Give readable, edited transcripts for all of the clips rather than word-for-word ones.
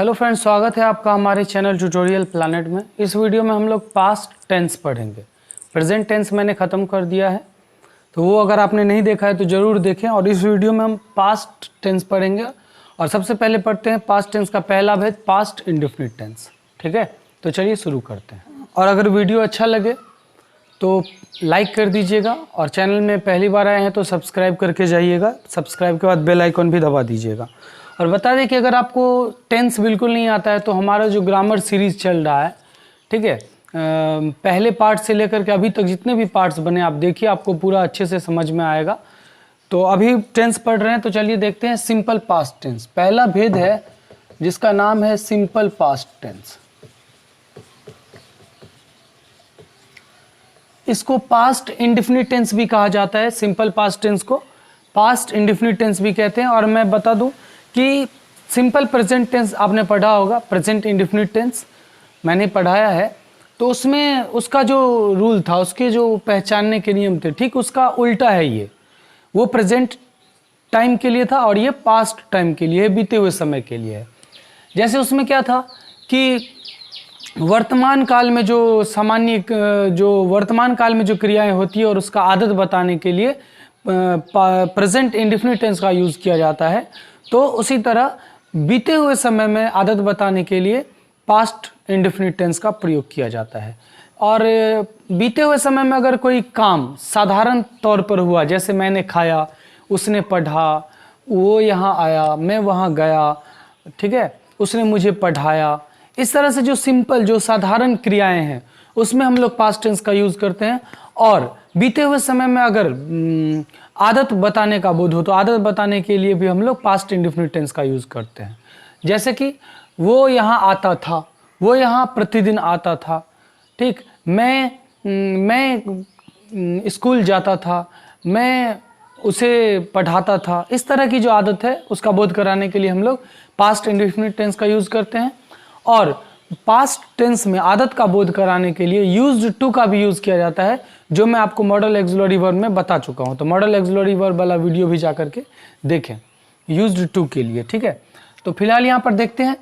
Hello friends, स्वागत है आपका हमारे चैनल ट्यूटोरियल प्लैनेट में। इस वीडियो में हम लोग पास्ट टेंस पढ़ेंगे। प्रेजेंट टेंस मैंने ख़त्म कर दिया है, तो वो अगर आपने नहीं देखा है तो ज़रूर देखें। और इस वीडियो में हम पास्ट टेंस पढ़ेंगे। और सबसे पहले पढ़ते हैं पास्ट टेंस का पहला भेद, पास्ट इंडेफिनिट टेंस। ठीक है, तो चलिए शुरू करते हैं। और अगर वीडियो अच्छा लगे तो लाइक कर दीजिएगा, और चैनल में पहली बार आए हैं तो सब्सक्राइब करके जाइएगा। सब्सक्राइब के बाद बेल आइकन भी दबा दीजिएगा। और बता दें कि अगर आपको टेंस बिल्कुल नहीं आता है तो हमारा जो ग्रामर सीरीज़ चल रहा है, ठीक है, पहले पार्ट से लेकर के अभी तक जितने भी पार्ट्स बने आप देखिए, आपको पूरा अच्छे से समझ में आएगा। तो अभी टेंस पढ़ रहे हैं तो चलिए देखते हैं सिंपल पास्ट टेंस। पहला भेद है जिसका नाम है सिंपल पास्ट टेंस। इसको पास्ट इंडेफिनिट टेंस भी कहा जाता है। सिंपल पास्ट टेंस को पास्ट इंडेफिनिट टेंस भी कहते हैं। और मैं बता दूं कि सिंपल प्रेजेंट टेंस आपने पढ़ा होगा, प्रेजेंट इंडेफिनिट टेंस मैंने पढ़ाया है। तो उसमें उसका जो रूल था, उसके जो पहचानने के नियम थे, ठीक उसका उल्टा है ये। वो प्रेजेंट टाइम के लिए था और ये पास्ट टाइम के लिए, बीते हुए समय के लिए है। जैसे उसमें क्या था कि वर्तमान काल में जो सामान्य वर्तमान काल में जो क्रियाएं होती है और उसका आदत बताने के लिए प्रेजेंट इंडेफिनिट टेंस का यूज़ किया जाता है। तो उसी तरह बीते हुए समय में आदत बताने के लिए पास्ट इंडेफिनिट टेंस का प्रयोग किया जाता है। और बीते हुए समय में अगर कोई काम साधारण तौर पर हुआ, जैसे मैंने खाया, उसने पढ़ा, वो यहाँ आया, मैं वहाँ गया, ठीक है, उसने मुझे पढ़ाया, इस तरह से जो सिंपल जो साधारण क्रियाएं हैं उसमें हम लोग पास्ट टेंस का यूज़ करते हैं। और बीते हुए समय में अगर आदत बताने का बोध हो तो आदत बताने के लिए भी हम लोग पास्ट इंडेफिनिट टेंस का यूज़ करते हैं। जैसे कि वो यहाँ आता था, वो यहाँ प्रतिदिन आता था, ठीक, मैं स्कूल जाता था, मैं उसे पढ़ाता था। इस तरह की जो आदत है उसका बोध कराने के लिए हम लोग पास्ट इंडेफिनिट टेंस का यूज़ करते हैं। और पास्ट टेंस में आदत का बोध कराने के लिए यूज्ड टू का भी यूज़ किया जाता है, जो मैं आपको मॉडल ऑक्सिलरी वर्ब में बता चुका हूँ। तो मॉडल ऑक्सिलरी वर्ब वाला वीडियो भी जा करके देखें यूज्ड टू के लिए, ठीक है। तो फिलहाल यहाँ पर देखते हैं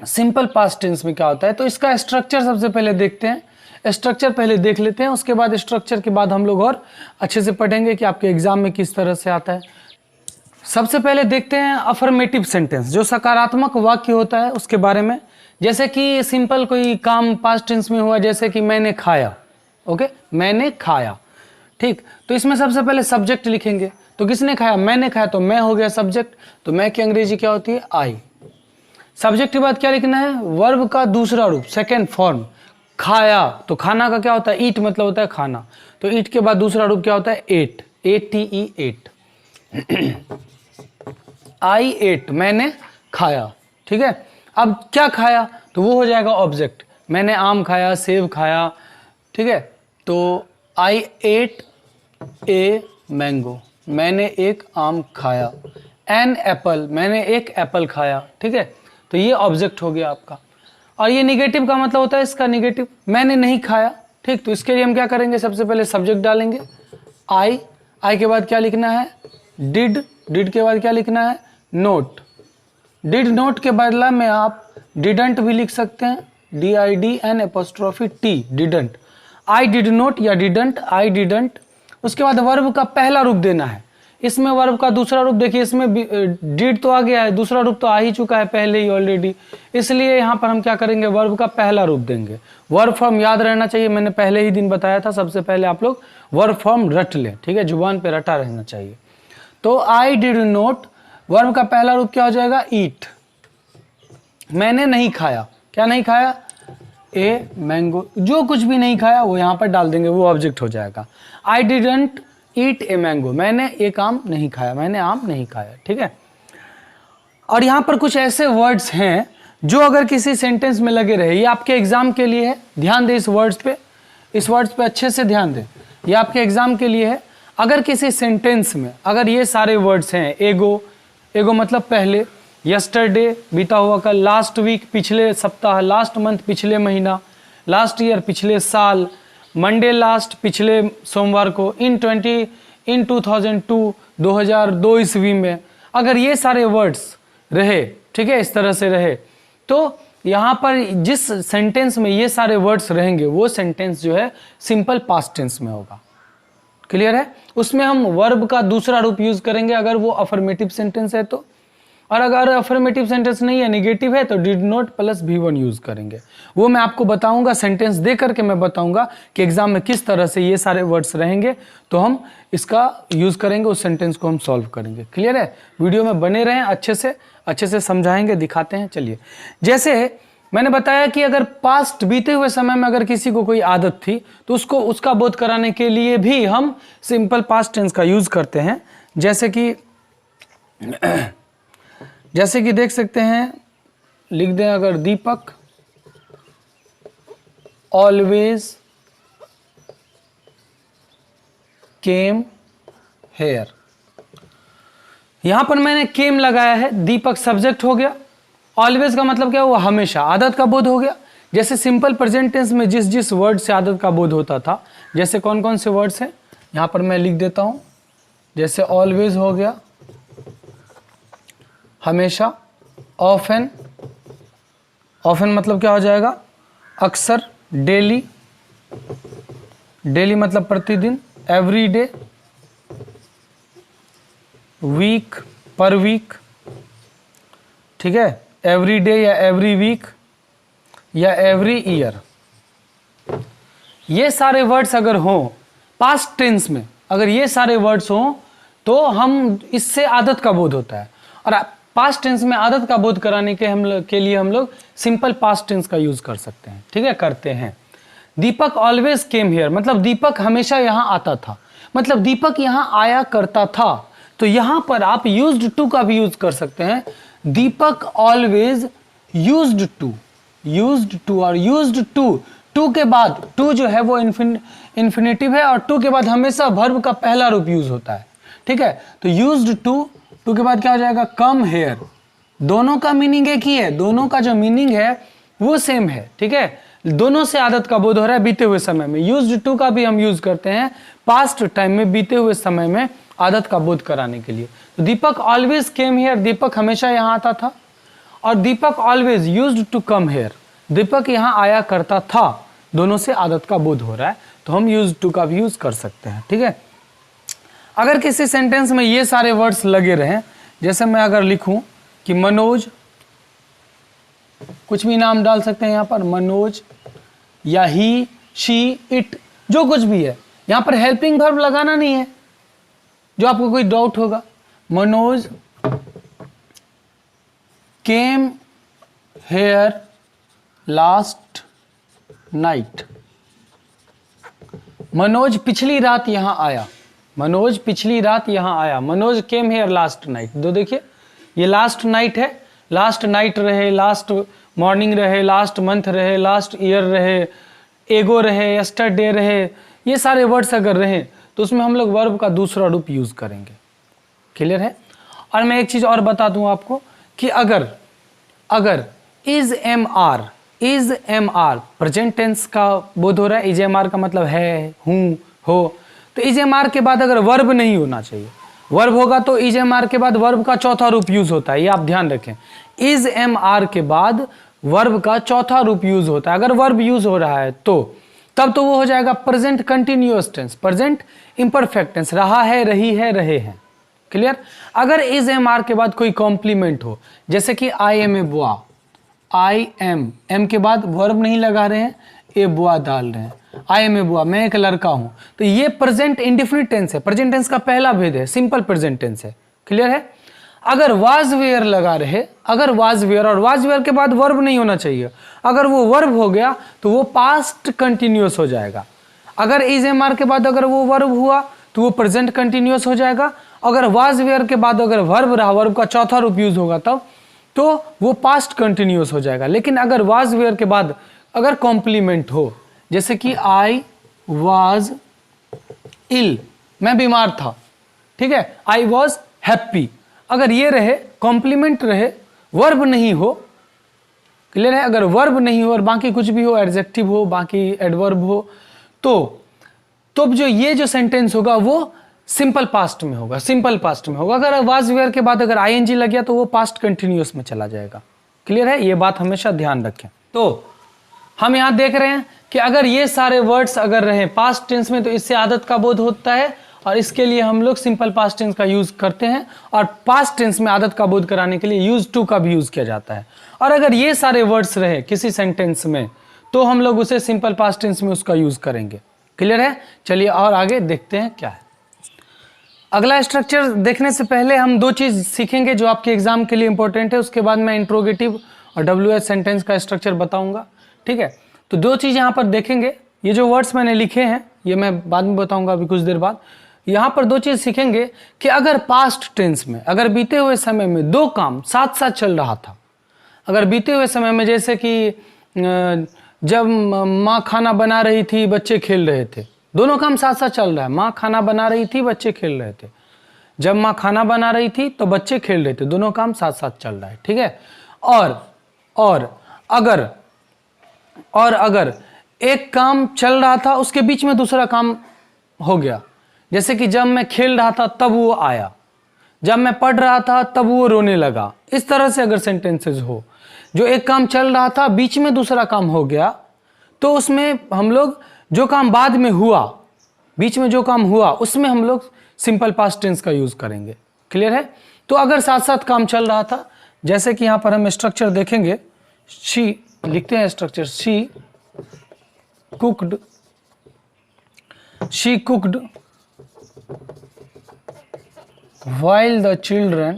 सिंपल पास्ट टेंस में क्या होता है। तो इसका स्ट्रक्चर सबसे पहले देखते हैं। स्ट्रक्चर पहले देख लेते हैं, उसके बाद स्ट्रक्चर के बाद हम लोग और अच्छे से पढ़ेंगे कि आपके एग्जाम में किस तरह से आता है। सबसे पहले देखते हैं अफर्मेटिव सेंटेंस, जो सकारात्मक वाक्य होता है उसके बारे में। जैसे कि सिंपल कोई काम पास्ट टेंस में हुआ, जैसे कि मैंने खाया, ओके, मैंने खाया, ठीक। तो इसमें सबसे पहले सब्जेक्ट लिखेंगे। तो किसने खाया? मैंने खाया, तो मैं हो गया सब्जेक्ट। तो मैं की अंग्रेजी क्या होती है? आई। सब्जेक्ट के बाद क्या लिखना है? वर्ब का दूसरा रूप, सेकेंड फॉर्म, खाया। तो खाना का क्या होता है? ईट, मतलब होता है खाना। तो ईट के बाद दूसरा रूप क्या होता है? Ate, ATE, ate. I ate, मैंने खाया, ठीक है। अब क्या खाया? तो वो हो जाएगा ऑब्जेक्ट। मैंने आम खाया, सेब खाया, ठीक है। तो आई एट ए मैंगो, मैंने एक आम खाया। एन एप्पल, मैंने एक एप्पल खाया, ठीक है। तो ये ऑब्जेक्ट हो गया आपका। और ये निगेटिव का मतलब होता है, इसका निगेटिव, मैंने नहीं खाया, ठीक। तो इसके लिए हम क्या करेंगे? सबसे पहले सब्जेक्ट डालेंगे आई। आई के बाद क्या लिखना है? डिड। डिड के बाद क्या लिखना है? नोट। डिड नोट के बदला में आप डिडंट भी लिख सकते हैं, DIDN'T, didn't. I did note या डिडंट, आई डिडंट। उसके बाद वर्ब का पहला रूप देना है। इसमें वर्ब का दूसरा रूप देखिए, इसमें डिड तो आ गया है, दूसरा रूप तो आ ही चुका है पहले ही ऑलरेडी, इसलिए यहाँ पर हम क्या करेंगे? वर्ब का पहला रूप देंगे। वर्ब फॉर्म याद रहना चाहिए, मैंने पहले ही दिन बताया था। सबसे पहले आप लोग वर्ब फॉर्म रट लें, ठीक है, जुबान पे रटा रहना चाहिए। तो आई डिड नोट, वर्ब का पहला रूप क्या हो जाएगा? ईट। मैंने नहीं खाया, क्या नहीं खाया? A mango. जो कुछ भी नहीं खाया वो यहाँ पर डाल देंगे, वो ऑब्जेक्ट हो जाएगा। I didn't eat a mango, मैंने एक आम नहीं खाया, मैंने आम नहीं खाया, ठीक है। और यहाँ पर कुछ ऐसे वर्ड्स हैं जो अगर किसी सेंटेंस में लगे रहे, ये आपके एग्जाम के लिए है, ध्यान दें इस वर्ड्स पे, इस वर्ड्स पे अच्छे से ध्यान दें, ये आपके एग्जाम के लिए है। अगर किसी सेंटेंस में अगर ये सारे वर्ड्स हैं, एगो, एगो मतलब पहले, यस्टरडे बीता हुआ कल, लास्ट वीक पिछले सप्ताह, लास्ट मंथ पिछले महीना, लास्ट ईयर पिछले साल, मंडे लास्ट पिछले सोमवार को, इन 2002 2002 ईस्वी में, अगर ये सारे वर्ड्स रहे, ठीक है, इस तरह से रहे, तो यहाँ पर जिस सेंटेंस में ये सारे वर्ड्स रहेंगे वो सेंटेंस जो है सिंपल पास्ट टेंस में होगा। क्लियर है? उसमें हम वर्ब का दूसरा रूप यूज करेंगे अगर वो अफर्मेटिव सेंटेंस है तो, और अगर अफर्मेटिव सेंटेंस नहीं है, नेगेटिव है, तो did not plus V1 use करेंगे। वो मैं आपको बताऊंगा, सेंटेंस दे करके मैं बताऊंगा कि एग्जाम में किस तरह से ये सारे वर्ड्स रहेंगे, तो हम इसका यूज करेंगे, उस सेंटेंस को हम सॉल्व करेंगे। क्लियर है? वीडियो में बने रहें, अच्छे से समझाएंगे, दिखाते हैं। चलिए, जैसे मैंने बताया कि अगर पास्ट बीते हुए समय में अगर किसी को कोई आदत थी तो उसको उसका बोध कराने के लिए भी हम सिंपल पास्ट टेंस का यूज करते हैं। जैसे कि देख सकते हैं, लिख दें अगर दीपक ऑलवेज केम हेयर, यहां पर मैंने केम लगाया है, दीपक सब्जेक्ट हो गया, ऑलवेज का मतलब क्या हुआ? हमेशा, आदत का बोध हो गया। जैसे सिंपल प्रेजेंट टेंस में जिस जिस वर्ड से आदत का बोध होता था, जैसे कौन कौन से वर्ड्स हैं यहां पर मैं लिख देता हूं। जैसे ऑलवेज हो गया, हमेशा, ऑफन, ऑफन मतलब क्या हो जाएगा? अक्सर, डेली, डेली मतलब प्रतिदिन, एवरीडे, वीक, पर वीक, ठीक है, एवरी डे या एवरी वीक या एवरी ईयर। ये सारे वर्ड्स अगर हों पास्ट टेंस में, अगर ये सारे वर्ड्स हों तो हम इससे आदत का बोध होता है। और पास्ट टेंस में आदत का बोध कराने के लिए हम लोग सिंपल पास्ट टेंस का यूज कर सकते हैं। ठीक है, करते हैं। दीपक ऑलवेज केम हियर, मतलब दीपक हमेशा यहां आता था, मतलब दीपक यहां आया करता था। तो यहां पर आप यूज्ड टू का भी यूज कर सकते हैं। दीपक ऑलवेज यूज्ड टू, और यूज्ड टू के बाद, टू जो है वो इन्फिनेटिव है, और टू के बाद हमेशा वर्ब का पहला रूप यूज होता है। ठीक है, तो यूज्ड टू के बाद क्या हो जाएगा? Come here. दोनों का मीनिंग एक ही है, दोनों का जो मीनिंग है वो सेम है। ठीक है, दोनों से आदत का बोध हो रहा है बीते हुए समय में। यूज्ड टू का भी हम यूज करते हैं पास्ट टाइम में, बीते हुए समय में आदत का बोध कराने के लिए। तो दीपक ऑलवेज केम हियर, दीपक हमेशा यहां आता था, और Deepak always used to come here, Deepak यहां आया करता था। दोनों से आदत का बोध हो रहा है, तो हम यूज्ड टू का भी यूज कर सकते हैं। ठीक है, अगर किसी सेंटेंस में ये सारे वर्ड्स लगे रहें, जैसे मैं अगर लिखूं कि मनोज, कुछ भी नाम डाल सकते हैं यहां पर, मनोज या ही, शी, इट, जो कुछ भी है, यहां पर हेल्पिंग वर्ब लगाना नहीं है, जो आपको कोई डाउट होगा। Manoj came here last night, Manoj पिछली रात यहां आया, मनोज पिछली रात यहां आया, Manoj came here last night. दो देखिए, ये लास्ट नाइट है, लास्ट नाइट रहे, लास्ट मॉर्निंग रहे, लास्ट मंथ रहे, लास्ट ईयर रहे, एगो रहे, यस्टरडे रहे, ये सारे वर्ड्स अगर रहे तो उसमें हम लोग वर्ब का दूसरा रूप यूज करेंगे। क्लियर है? और मैं एक चीज और बता दूं आपको कि अगर is am are present tense का बोध हो रहा है, इज एम आर का मतलब है, हूं, हो, तो इज एम आर के बाद अगर वर्ब नहीं होना चाहिए, वर्ब होगा तो इज एम आर के बाद वर्ब का चौथा रूप यूज होता है, ये आप ध्यान रखें। इज एम आर के बाद वर्ब का चौथा रूप यूज होता है। अगर वर्ब यूज हो रहा है तो तब तो वो हो जाएगा present continuous tense, present imperfect tense, रहा है, रही है, रहे हैं। क्लियर? अगर इज एम आर के बाद कोई कॉम्प्लीमेंट हो, जैसे कि आई एम ए बुआ, आई एम के बाद वर्ब नहीं लगा रहे हैं, ए बुआ डाल रहे हैं, आई एम ए बुआ, मैं एक लड़का हूं, तो ये प्रेजेंट इंडेफिनिट टेंस है, प्रेजेंट टेंस का पहला भेद है, सिंपल प्रेजेंट टेंस है। क्लियर है? अगर वाज वेयर लगा रहे, अगर वाज वेयर, और वाज वेयर के बाद वर्ब नहीं होना चाहिए, अगर वो वर्ब हो गया तो वो पास्ट कंटिन्यूअस हो जाएगा। अगर इज एम आर के बाद अगर वो वर्ब हुआ तो वो प्रेजेंट कंटिन्यूअस हो जाएगा। अगर वाज वेयर के बाद अगर वर्ब रहा, वर्ब का चौथा रूप यूज होगा तब तो वो पास्ट कंटिन्यूअस हो जाएगा। लेकिन अगर वाज वेयर के बाद अगर कॉम्प्लीमेंट हो, जैसे कि आई वाज इल, मैं बीमार था, ठीक है, आई वाज हैप्पी, अगर ये रहे, कॉम्प्लीमेंट रहे, वर्ब नहीं हो, क्लियर है? अगर वर्ब नहीं हो और बाकी कुछ भी हो, एडजेक्टिव हो, बाकी एडवर्ब हो, तो जो ये जो सेंटेंस होगा वो सिंपल पास्ट में होगा, सिंपल पास्ट में होगा। अगर वाज वेयर के बाद अगर आईएनजी लग गया तो वो पास्ट कंटिन्यूअस में चला जाएगा। क्लियर है, ये बात हमेशा ध्यान रखें। तो हम यहाँ देख रहे हैं कि अगर ये सारे वर्ड्स अगर रहे पास्ट टेंस में तो इससे आदत का बोध होता है, और इसके लिए हम लोग सिंपल पास्ट टेंस का यूज करते हैं, और पास्ट टेंस में आदत का बोध कराने के लिए यूज टू का भी यूज किया जाता है। और अगर ये सारे वर्ड्स रहे किसी सेंटेंस में तो हम लोग उसे सिंपल पास्ट टेंस में उसका यूज करेंगे। क्लियर है, चलिए और आगे देखते हैं क्या है। अगला स्ट्रक्चर देखने से पहले हम दो चीज सीखेंगे जो आपके एग्जाम के लिए इंपॉर्टेंट है, उसके बाद मैं इंट्रोगेटिव और WH सेंटेंस का स्ट्रक्चर बताऊंगा। ठीक है, तो दो चीज यहाँ पर देखेंगे। ये जो वर्ड्स मैंने लिखे हैं ये मैं बाद में बताऊंगा अभी कुछ देर बाद। यहाँ पर दो चीज सीखेंगे कि अगर पास्ट टेंस में, अगर बीते हुए समय में दो काम साथ साथ चल रहा था, अगर बीते हुए समय में जैसे कि जब माँ खाना बना रही थी बच्चे खेल रहे थे, दोनों काम साथ साथ चल रहा है। माँ खाना बना रही थी बच्चे खेल रहे थे, जब माँ खाना बना रही थी तो बच्चे खेल रहे थे, दोनों काम साथ साथ चल रहा है। ठीक है, और अगर एक काम चल रहा था उसके बीच में दूसरा काम हो गया, जैसे कि जब मैं खेल रहा था तब वो आया, जब मैं पढ़ रहा था तब वो रोने लगा, इस तरह से अगर सेंटेंसेस हो, जो एक काम चल रहा था बीच में दूसरा काम हो गया, तो उसमें हम लोग जो काम बाद में हुआ, बीच में जो काम हुआ, उसमें हम लोग सिंपल पास्ट टेंस का यूज करेंगे। क्लियर है, तो अगर साथ साथ काम चल रहा था, जैसे कि यहां पर हम स्ट्रक्चर देखेंगे, शी लिखते हैं structure, she cooked while the children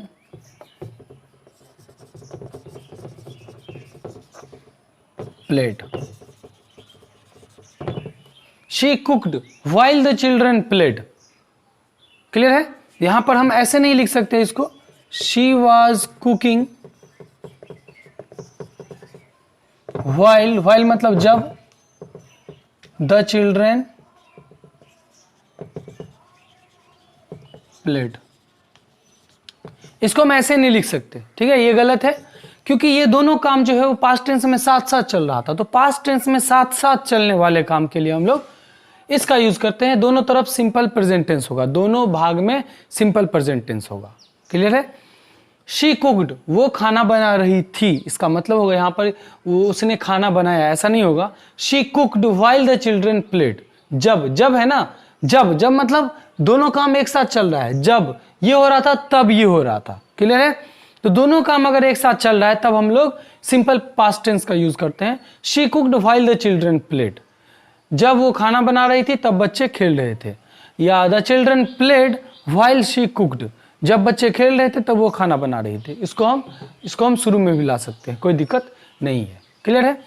played. She cooked while the children played. Clear है, यहां पर हम ऐसे नहीं लिख सकते इसको, she was cooking while मतलब जब, the children played, इसको हम ऐसे नहीं लिख सकते। ठीक है, ये गलत है, क्योंकि ये दोनों काम जो है वो पास्ट टेंस में साथ साथ चल रहा था। तो पास्ट टेंस में साथ साथ चलने वाले काम के लिए हम लोग इसका यूज करते हैं। दोनों तरफ सिंपल प्रेजेंट टेंस होगा, दोनों भाग में सिंपल प्रेजेंट टेंस होगा। क्लियर है, शी कुक्ड वो खाना बना रही थी, इसका मतलब होगा यहाँ पर वो उसने खाना बनाया, ऐसा नहीं होगा। She cooked while the children played, जब है ना, जब मतलब दोनों काम एक साथ चल रहा है, जब ये हो रहा था तब ये हो रहा था। क्लियर है, तो दोनों काम अगर एक साथ चल रहा है तब हम लोग सिंपल पास्ट टेंस का यूज करते हैं। She cooked while the children played, जब वो खाना बना रही थी तब बच्चे खेल रहे थे, या the children played while she cooked, जब बच्चे खेल रहे थे तब वो खाना बना रही थी। इसको हम शुरू में भी ला सकते हैं, कोई दिक्कत नहीं है। क्लियर है,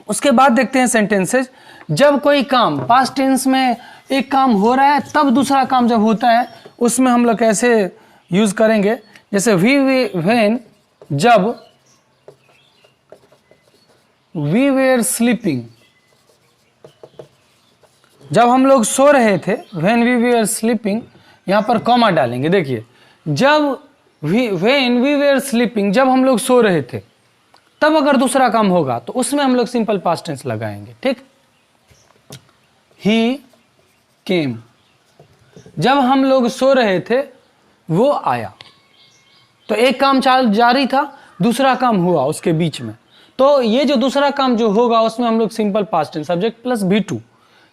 उसके बाद देखते हैं सेंटेंसेस। जब कोई काम पास्ट टेंस में एक काम हो रहा है तब दूसरा काम जब होता है उसमें हम लोग कैसे यूज करेंगे, जैसे व्हेन, जब, वी वेर स्लीपिंग, जब हम लोग सो रहे थे, व्हेन वी वेर स्लीपिंग, यहां पर कॉमा डालेंगे। देखिए, जब व्हेन वी वेर स्लीपिंग, जब हम लोग सो रहे थे, तब अगर दूसरा काम होगा तो उसमें हम लोग सिंपल पास्ट टेंस लगाएंगे। ठीक, ही केम, जब हम लोग सो रहे थे वो आया, तो एक काम जारी था, दूसरा काम हुआ उसके बीच में, तो ये जो दूसरा काम जो होगा उसमें हम लोग simple past tense, subject plus V2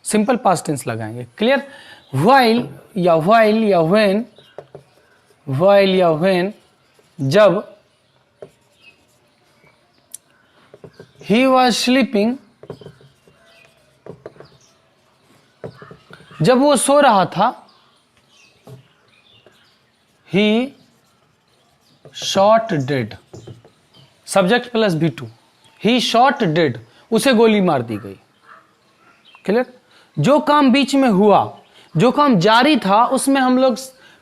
simple past tense लगाएंगे। क्लियर, व्हाइल या व्हेन, जब, he was sleeping, जब वो सो रहा था, he shot dead, subject plus V2, he shot dead, उसे गोली मार दी गई। क्लियर, जो काम बीच में हुआ, जो काम जारी था, उसमें हम लोग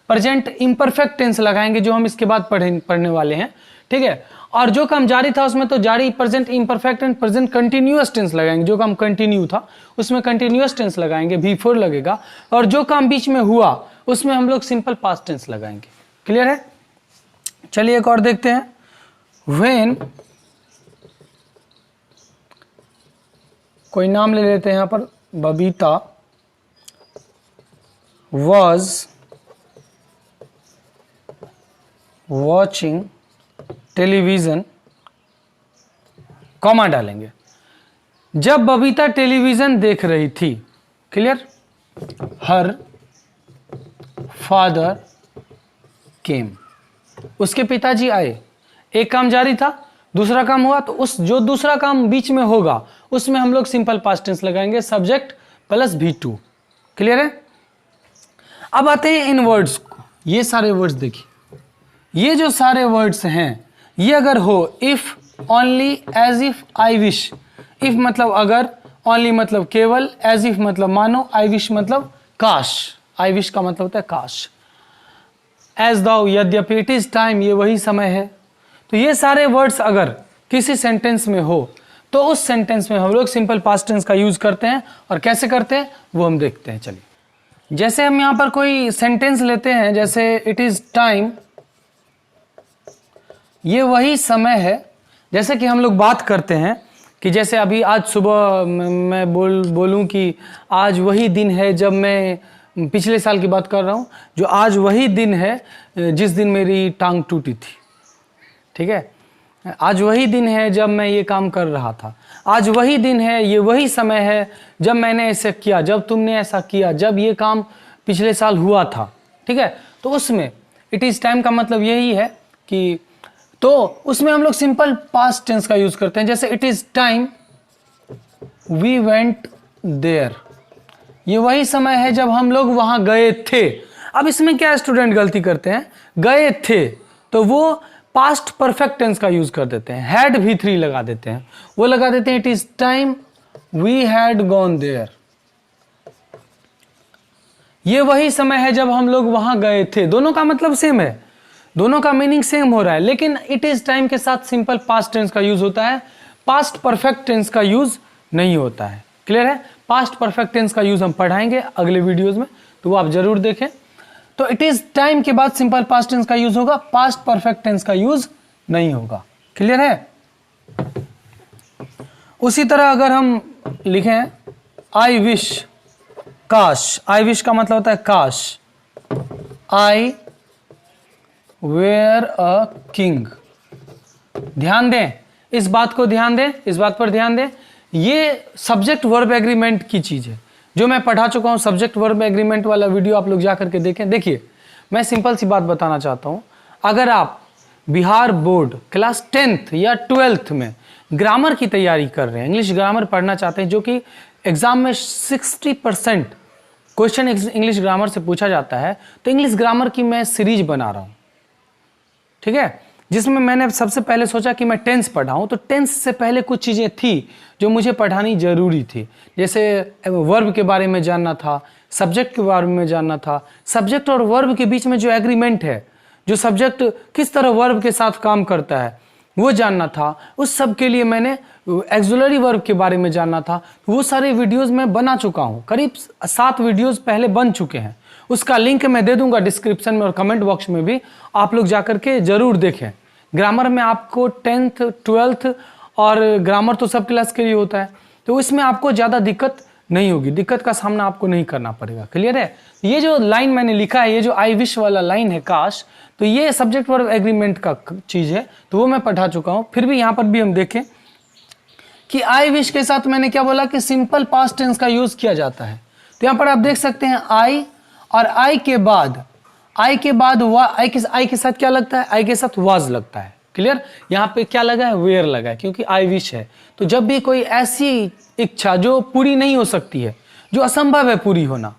प्रेजेंट इम्परफेक्ट टेंस लगाएंगे, जो हम इसके बाद पढ़ने वाले हैं। ठीक है, और जो काम जारी था उसमें तो जारी present imperfect and present continuous tense लगाएंगे। जो काम कंटिन्यू था उसमें कंटिन्यूअस टेंस लगाएंगे, V4 लगेगा, और जो काम बीच में हुआ उसमें हम लोग सिंपल पास्ट टेंस लगाएंगे। क्लियर है, चलिए एक और देखते हैं। व्हेन, कोई नाम ले लेते हैं यहां पर, Babita was watching television comma डालेंगे। जब बबीता टेलीविजन देख रही थी, क्लियर, हर फादर केम, उसके पिताजी आए। एक काम जारी था, दूसरा काम हुआ, तो उस जो दूसरा काम बीच में होगा उसमें हम लोग सिंपल पास्ट टेंस लगाएंगे, सब्जेक्ट प्लस V2। क्लियर है? अब आते हैं इन वर्ड्स को। ये सारे वर्ड्स देखिए, ये जो सारे वर्ड्स हैं, ये अगर हो if, only, as if, I wish. If मतलब अगर, ओनली मतलब केवल, एज इफ मतलब मानो, आई विश मतलब काश। आई विश का मतलब होता है काश। एज दाउ, यद्यपि, इट इज टाइम, ये वही समय है। तो ये सारे वर्ड्स अगर किसी सेंटेंस में हो तो उस सेंटेंस में हम लोग सिंपल पास्ट टेंस का यूज करते हैं। और कैसे करते हैं वो हम देखते हैं। चलिए, जैसे हम यहां पर कोई सेंटेंस लेते हैं, जैसे इट इज टाइम, ये वही समय है। जैसे कि हम लोग बात करते हैं कि जैसे अभी आज सुबह मैं बोलूं कि आज वही दिन है जब मैं, पिछले साल की बात कर रहा हूं, जो आज वही दिन है जिस दिन मेरी टांग टूटी थी। ठीक है, आज वही दिन है जब मैं ये काम कर रहा था। आज वही दिन है, ये वही समय है जब मैंने ऐसे किया, जब तुमने ऐसा किया, जब ये काम पिछले साल हुआ था। ठीक है, तो उसमें इट इज टाइम का मतलब यही है कि, तो उसमें हम लोग सिंपल पास्ट टेंस का यूज करते हैं। जैसे it is time we went there, ये वही समय है जब हम लोग वहां गए थे। अब इसमें क्या स्टूडेंट गलती करते हैं, गए थे तो वो पास्ट परफेक्ट टेंस का यूज कर देते हैं, हैड V3 लगा देते हैं। वो लगा देते हैं it is time we had gone there, ये वही समय है जब हम लोग वहां गए थे। दोनों का मतलब सेम है, दोनों का मीनिंग सेम हो रहा है, लेकिन इट इज टाइम के साथ सिंपल पास्ट टेंस का यूज होता है, पास्ट परफेक्ट टेंस का यूज नहीं होता है। क्लियर है? पास्ट परफेक्ट टेंस का यूज हम पढ़ाएंगे अगले वीडियोस में, तो वो आप जरूर देखें। तो इट इज टाइम के बाद सिंपल पास्ट टेंस का यूज होगा, पास्ट परफेक्ट टेंस का यूज नहीं होगा। क्लियर है? उसी तरह अगर हम लिखें आई विश, काश, आई विश का मतलब होता है काश, आई वेयर अ किंग। ध्यान दें, इस बात को ध्यान दें, इस बात पर ध्यान दें, ये सब्जेक्ट वर्ब एग्रीमेंट की चीज है जो मैं पढ़ा चुका हूं। सब्जेक्ट वर्ब एग्रीमेंट वाला वीडियो आप लोग जा करके देखें। देखिए, मैं सिंपल सी बात बताना चाहता हूं, अगर आप बिहार बोर्ड क्लास 10th या 12th में ग्रामर की तैयारी कर रहे हैं, इंग्लिश ग्रामर पढ़ना चाहते हैं, जो कि एग्जाम में 60% क्वेश्चन इंग्लिश ग्रामर से पूछा जाता है, तो इंग्लिश ग्रामर की मैं सीरीज बना रहा हूं। ठीक है, जिसमें मैंने सबसे पहले सोचा कि मैं टेंस पढ़ाऊं, तो टेंस से पहले कुछ चीजें थी जो मुझे पढ़ानी जरूरी थी। जैसे वर्ब के बारे में जानना था, सब्जेक्ट के बारे में जानना था, सब्जेक्ट और वर्ब के बीच में जो एग्रीमेंट है, जो सब्जेक्ट किस तरह वर्ब के साथ काम करता है वो जानना था। उस सब के लिए मैंने एक्सुलरी वर्ब के बारे में जानना था। वो सारे वीडियोस मैं बना चुका हूं, करीब 7 वीडियोस पहले बन चुके हैं। उसका लिंक मैं दे दूंगा डिस्क्रिप्शन में और कमेंट बॉक्स में भी, आप लोग जाकर के जरूर देखें। ग्रामर में आपको 10th 12th और ग्रामर तो सब क्लास के लिए होता है, तो इसमें आपको ज़्यादा दिक्कत नहीं होगी, दिक्कत का सामना आपको नहीं करना पड़ेगा। क्लियर है? ये जो लाइन मैंने लिखा है, ये जो आई विश वाला लाइन है काश, तो ये सब्जेक्ट वर्ब एग्रीमेंट का चीज़ है, तो वो मैं पढ़ा चुका हूँ। फिर भी यहाँ पर भी हम देखें कि आई विश के साथ मैंने क्या बोला कि सिंपल पास्ट टेंस का यूज़ किया जाता है। तो यहाँ पर आप देख सकते हैं आई, और आई के बाद आई के साथ क्या लगता है, आई के साथ वाज लगता है। क्लियर? यहाँ पे क्या लगा है, वेयर लगा है, क्योंकि आई विश है। तो जब भी कोई ऐसी इच्छा जो पूरी नहीं हो सकती है, जो असंभव है पूरी होना,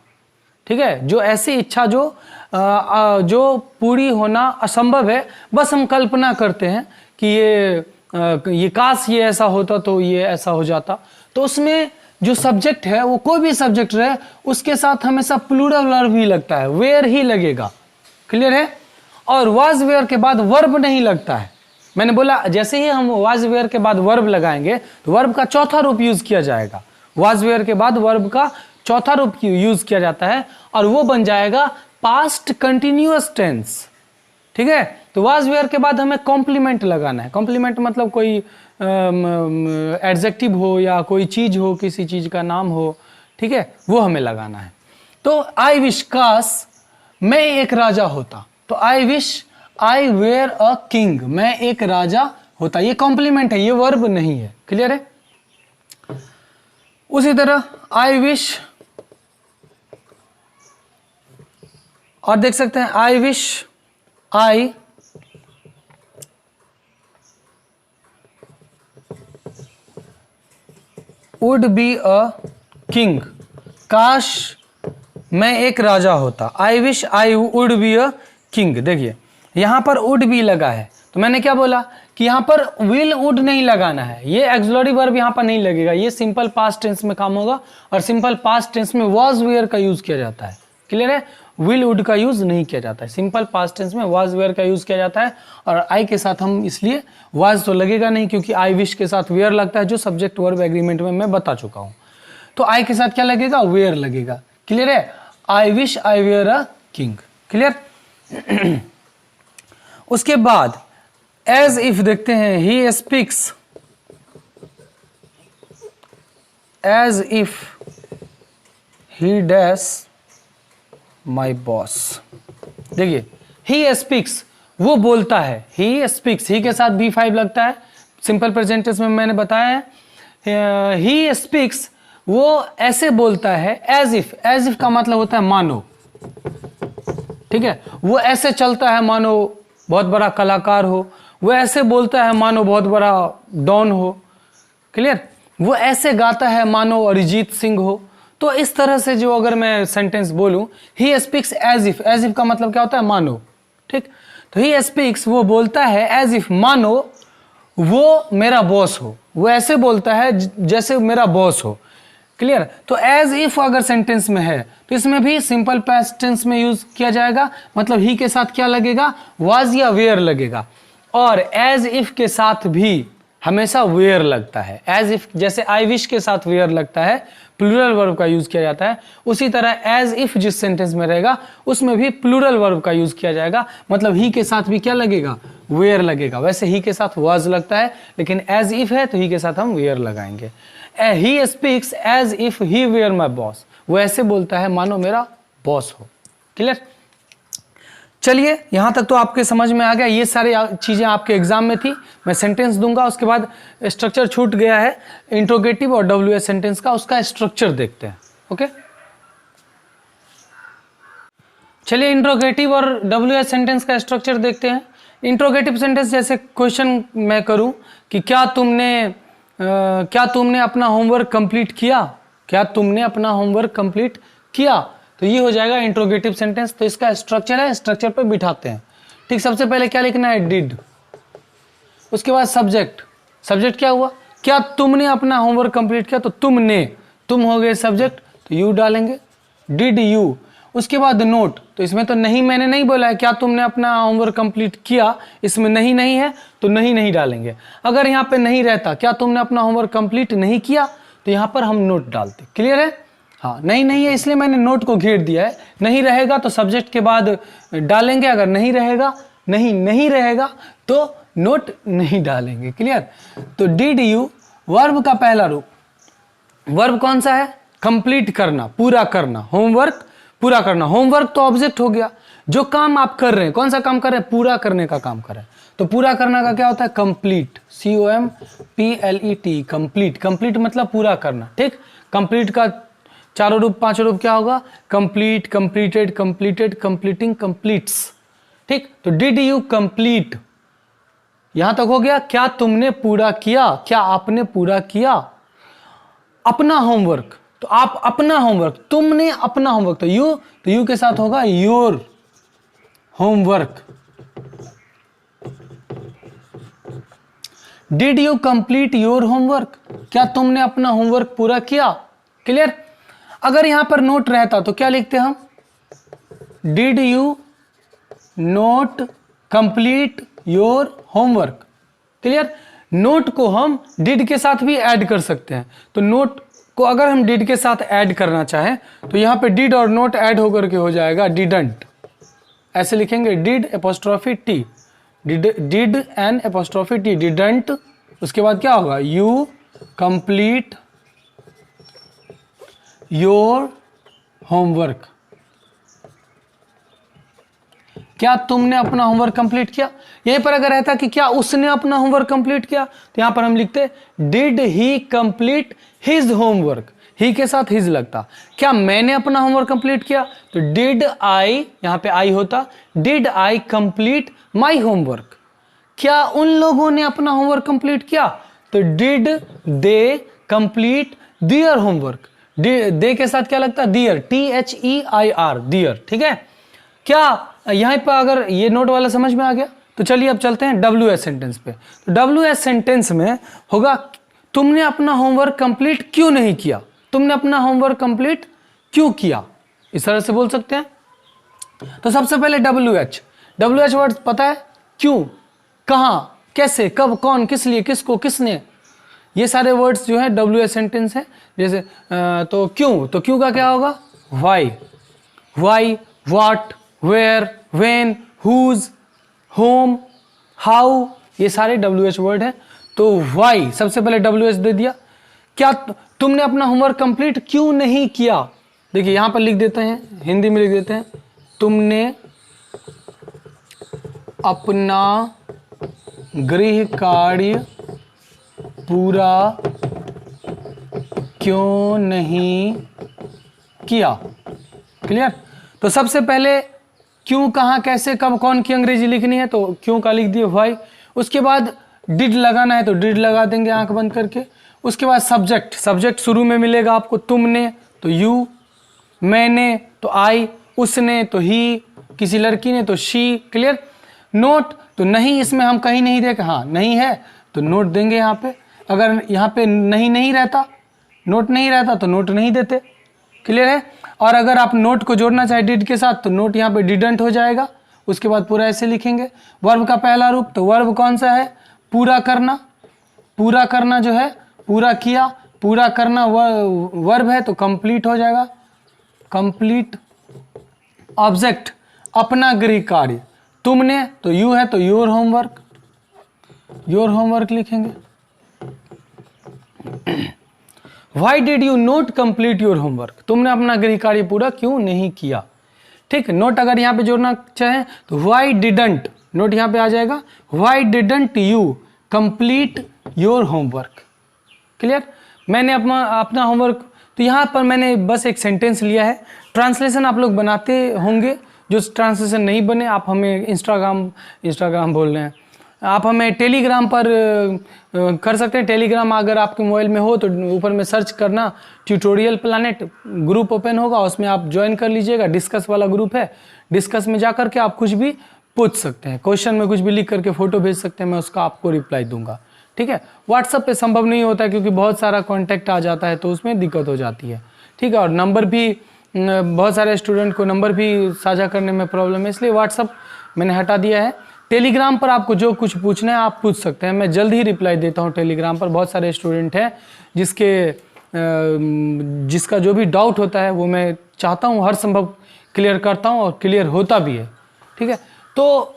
ठीक है, जो ऐसी इच्छा जो पूरी होना असंभव है, बस हम कल्पना करते हैं कि ये काश ये ऐसा होता तो ये ऐसा हो जाता, तो उसमें जो सब्जेक्ट है वो कोई भी सब्जेक्ट रहे, उसके साथ हमेशा प्लूरल वर्ब ही लगता है, वेयर ही लगेगा। क्लियर है? और वाज वेयर के बाद वर्ब नहीं लगता है। मैंने बोला जैसे ही हम वाज वेयर के बाद वर्ब लगाएंगे तो वर्ब का चौथा रूप यूज किया जाएगा। वाज वेयर के बाद वर्ब का चौथा रूप यूज किया जाता है और वो बन जाएगा पास्ट कंटिन्यूअस टेंस। ठीक है? तो वाज वेयर के बाद हमें कॉम्प्लीमेंट लगाना है। कॉम्प्लीमेंट मतलब कोई एडजेक्टिव हो या कोई चीज हो, किसी चीज का नाम हो, ठीक है, वो हमें लगाना है। तो आई विश, काश मैं एक राजा होता, तो I wish I were a king, मैं एक राजा होता है, ये कॉम्प्लीमेंट है, ये वर्ब नहीं है। क्लियर है? उसी तरह आई विश, और देख सकते हैं आई wish I would be a king, काश मैं एक राजा होता। आई wish I would be a king. देखिए यहां पर वुड बी लगा है, तो मैंने क्या बोला कि यहां पर विल वुड नहीं लगाना है, ये एक्सिलरी वर्ब यहां पर नहीं लगेगा, ये सिंपल पास्ट टेंस में काम होगा, और सिंपल पास्ट टेंस में वाज वेयर का यूज किया जाता है। क्लियर है? विल वुड का यूज नहीं किया जाता है, सिंपल पास्ट टेंस में वाज वेयर का यूज किया जाता है। और आई के साथ हम इसलिए वाज तो लगेगा नहीं, क्योंकि आई विश के साथ वेयर लगता है, जो सब्जेक्ट वर्ब एग्रीमेंट में मैं बता चुका हूं। तो आई के साथ क्या लगेगा? वेयर लगेगा। क्लियर है? I wish I were a king. Clear? उसके बाद एज इफ देखते हैं, he speaks as if he dash my boss. देखिए ही स्पीक्स, वो बोलता है, ही स्पीक्स, ही के साथ B5 लगता है, सिंपल प्रेजेंट टेंस में मैंने बताया है। ही स्पीक्स, वो ऐसे बोलता है, एज इफ का मतलब होता है मानो। ठीक है? वो ऐसे चलता है मानो बहुत बड़ा कलाकार हो, वो ऐसे बोलता है मानो बहुत बड़ा डॉन हो। क्लियर? वो ऐसे गाता है मानो अरिजीत सिंह हो। तो इस तरह से जो अगर मैं सेंटेंस बोलूं, ही स्पीक्स एज इफ का मतलब क्या होता है? मानो। ठीक? तो ही स्पीक्स, वो बोलता है, एज इफ मानो वो मेरा बॉस हो, वो ऐसे बोलता है जैसे मेरा बॉस हो। क्लियर? तो एज इफ अगर सेंटेंस में है तो इसमें भी सिंपल पास्ट टेंस में यूज किया जाएगा, मतलब ही के साथ क्या लगेगा? वाज या वेयर लगेगा। और एज इफ के साथ भी हमेशा वेयर लगता है। एज इफ जैसे आई विश के साथ वेयर लगता है, प्लूरल वर्ब का यूज किया जाता है, उसी तरह एज इफ जिस सेंटेंस में रहेगा उसमें भी प्लूरल वर्ब का यूज किया जाएगा, मतलब ही के साथ भी क्या लगेगा? वेयर लगेगा। वैसे ही के साथ वाज लगता है, लेकिन एज इफ है तो ही के साथ हम वेयर लगाएंगे। He speaks as if he were my boss, वो ऐसे बोलता है मानो मेरा बॉस हो। क्लियर? चलिए यहां तक तो आपके समझ में आ गया, ये सारी चीजें आपके एग्जाम में थी। मैं सेंटेंस दूंगा, उसके बाद स्ट्रक्चर छूट गया है इंट्रोगेटिव और WH सेंटेंस का, उसका स्ट्रक्चर देखते हैं। ओके, चलिए इंट्रोगेटिव और WH सेंटेंस का स्ट्रक्चर देखते हैं। इंट्रोगेटिव सेंटेंस जैसे क्वेश्चन मैं करूं कि क्या तुमने अपना होमवर्क कंप्लीट किया? क्या तुमने अपना होमवर्क कंप्लीट किया? तो ये हो जाएगा इंट्रोगेटिव सेंटेंस। तो इसका स्ट्रक्चर है, स्ट्रक्चर पे बिठाते हैं। ठीक, सबसे पहले क्या लिखना है? डिड। उसके बाद सब्जेक्ट, सब्जेक्ट क्या हुआ? क्या तुमने अपना होमवर्क कंप्लीट किया? तो तुमने, तुम हो गए सब्जेक्ट, तो यू डालेंगे, डिड यू। उसके बाद नोट, तो इसमें तो नहीं, मैंने नहीं बोला है क्या तुमने अपना होमवर्क कंप्लीट किया, इसमें नहीं है तो नहीं डालेंगे। अगर यहाँ पे नहीं रहता, क्या तुमने अपना होमवर्क कंप्लीट नहीं किया, तो यहाँ पर हम नोट डालते। क्लियर है? हाँ, नहीं है इसलिए मैंने नोट को घेर दिया है। नहीं रहेगा तो सब्जेक्ट के बाद डालेंगे, अगर नहीं रहेगा तो नोट नहीं डालेंगे। क्लियर? तो डिड यू वर्ब का पहला रूप, वर्ब कौन सा है? कंप्लीट करना, पूरा करना, होमवर्क पूरा करना। होमवर्क तो ऑब्जेक्ट हो गया, जो काम आप कर रहे हैं, कौन सा काम कर रहे हैं? पूरा करने का काम कर रहे हैं। तो पूरा करना का क्या होता है? Complete, COMPLET, complete. कंप्लीट मतलब पूरा करना। ठीक, कंप्लीट का चारों रूप, पांचों रूप क्या होगा? Complete, completed, completed, completing, completes. ठीक, तो डिड यू कंप्लीट, यहां तक हो गया। क्या तुमने पूरा किया? क्या आपने पूरा किया अपना होमवर्क? तो आप अपना होमवर्क, तुमने अपना होमवर्क, तो यू के साथ होगा your homework. Did you complete your homework? क्या तुमने अपना होमवर्क पूरा किया? क्लियर? अगर यहां पर नोट रहता तो क्या लिखते हम? Did you note complete your homework. Clear? Note को हम डिड के साथ भी ऐड कर सकते हैं। तो नोट को अगर हम डिड के साथ ऐड करना चाहें तो यहां पे डिड और नोट ऐड होकर के हो जाएगा डिडंट। ऐसे लिखेंगे, did apostrophe T, did an apostrophe T, didn't. उसके बाद क्या होगा? You complete your homework. क्या तुमने अपना होमवर्क कंप्लीट किया। यहीं पर अगर रहता कि क्या उसने अपना होमवर्क कंप्लीट किया, तो यहां पर हम लिखते did he complete his homework, he के साथ हिज लगता। क्या मैंने अपना होमवर्क कंप्लीट किया, तो डिड आई, यहां पे आई होता, did I complete my homework. क्या उन लोगों ने अपना होमवर्क कंप्लीट किया, तो did they complete their homework. They के साथ क्या लगता है, दियर, THEIR, दियर। ठीक है, क्या यहां पर अगर ये नोट वाला समझ में आ गया, तो चलिए अब चलते हैं WH सेंटेंस पे। तो WH सेंटेंस में होगा तुमने अपना होमवर्क कंप्लीट क्यों नहीं किया, तुमने अपना होमवर्क कंप्लीट क्यों किया, इस तरह से बोल सकते हैं। तो सबसे पहले WH वर्ड पता है, क्यों, कहां, कैसे, कब, कौन, किस लिए, किसको, किसने, ये सारे वर्ड्स जो है WH सेंटेंस है। जैसे तो क्यों का क्या होगा, why, what, where, when, whose, whom, how, ये सारे WH वर्ड है। तो वाई सबसे पहले WH दे दिया। क्या तुमने अपना होमवर्क कंप्लीट क्यों नहीं किया, देखिए यहां पर लिख देते हैं, हिंदी में लिख देते हैं, तुमने अपना गृह कार्य पूरा क्यों नहीं किया। क्लियर। तो सबसे पहले क्यों, कहां, कैसे, कब, कौन की अंग्रेजी लिखनी है, तो क्यों का लिख दिए वाई। उसके बाद डिड लगाना है तो डिड लगा देंगे आंख बंद करके। उसके बाद सब्जेक्ट शुरू में मिलेगा आपको, तुमने तो यू, मैंने तो आई, उसने तो ही, किसी लड़की ने तो शी। क्लियर। नोट तो नहीं, इसमें हम कहीं नहीं देखे, हाँ नहीं है तो नोट देंगे यहाँ पे। अगर यहाँ पे नहीं रहता, नोट नहीं रहता तो नोट नहीं देते। क्लियर है। और अगर आप नोट को जोड़ना चाहे डिड के साथ, तो नोट यहाँ पे डिडंट हो जाएगा। उसके बाद पूरा ऐसे लिखेंगे। वर्ब का पहला रूप, तो वर्ब कौन सा है, पूरा करना जो है, पूरा किया, पूरा करना वर्ब है तो कंप्लीट हो जाएगा, कंप्लीट। ऑब्जेक्ट अपना गृह कार्य, तुमने तो यू है तो योर होमवर्क लिखेंगे। Why did you not complete your homework? तुमने अपना गृह कार्य पूरा क्यों नहीं किया। ठीक। नोट अगर यहाँ पे जोड़ना चाहें तो why didn't, नोट यहाँ पे आ जाएगा, why didn't you complete your homework। Clear. मैंने अपना होमवर्क, तो यहाँ पर मैंने बस एक सेंटेंस लिया है। ट्रांसलेशन आप लोग बनाते होंगे, जो ट्रांसलेशन नहीं बने आप हमें इंस्टाग्राम बोल रहे हैं, आप हमें टेलीग्राम पर कर सकते हैं। टेलीग्राम अगर आपके मोबाइल में हो तो ऊपर में सर्च करना, ट्यूटोरियल प्लैनेट ग्रुप ओपन होगा, उसमें आप ज्वाइन कर लीजिएगा। डिस्कस वाला ग्रुप है, डिस्कस में जा करके आप कुछ भी पूछ सकते हैं, क्वेश्चन में कुछ भी लिख करके फोटो भेज सकते हैं, मैं उसका आपको रिप्लाई दूंगा। ठीक है। व्हाट्सएप पे संभव नहीं होता है क्योंकि बहुत सारा कॉन्टैक्ट आ जाता है तो उसमें दिक्कत हो जाती है। ठीक है। और नंबर भी, बहुत सारे स्टूडेंट को नंबर भी साझा करने में प्रॉब्लम है, इसलिए व्हाट्सएप मैंने हटा दिया है। टेलीग्राम पर आपको जो कुछ पूछना है आप पूछ सकते हैं, मैं जल्द ही रिप्लाई देता हूं टेलीग्राम पर। बहुत सारे स्टूडेंट हैं जिसका जो भी डाउट होता है वो मैं चाहता हूं हर संभव क्लियर करता हूं और क्लियर होता भी है। ठीक है। तो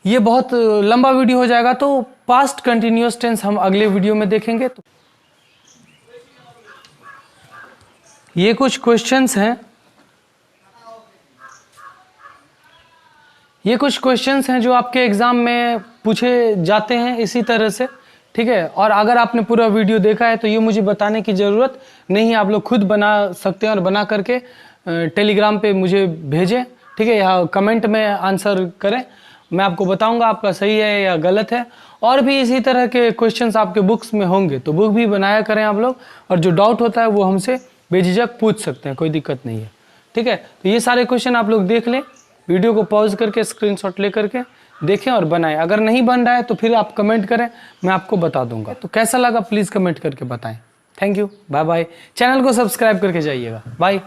ये बहुत लंबा वीडियो हो जाएगा, तो पास्ट कंटिन्यूअस टेंस हम अगले वीडियो में देखेंगे। तो ये कुछ क्वेश्चंस हैं, जो आपके एग्जाम में पूछे जाते हैं इसी तरह से। ठीक है। और अगर आपने पूरा वीडियो देखा है तो ये मुझे बताने की ज़रूरत नहीं, आप लोग खुद बना सकते हैं और बना करके टेलीग्राम पे मुझे भेजें। ठीक है। या कमेंट में आंसर करें, मैं आपको बताऊंगा आपका सही है या गलत है। और भी इसी तरह के क्वेश्चंस आपके बुक्स में होंगे तो बुक भी बनाया करें आप लोग, और जो डाउट होता है वो हमसे बेझिझक पूछ सकते हैं, कोई दिक्कत नहीं है। ठीक है। तो ये सारे क्वेश्चन आप लोग देख लें, वीडियो को पॉज करके स्क्रीनशॉट ले करके देखें और बनाएं। अगर नहीं बन रहा है तो फिर आप कमेंट करें, मैं आपको बता दूंगा। तो कैसा लगा प्लीज़ कमेंट करके बताएं। Thank you, bye bye. Channel को सब्सक्राइब करके जाइएगा। बाय।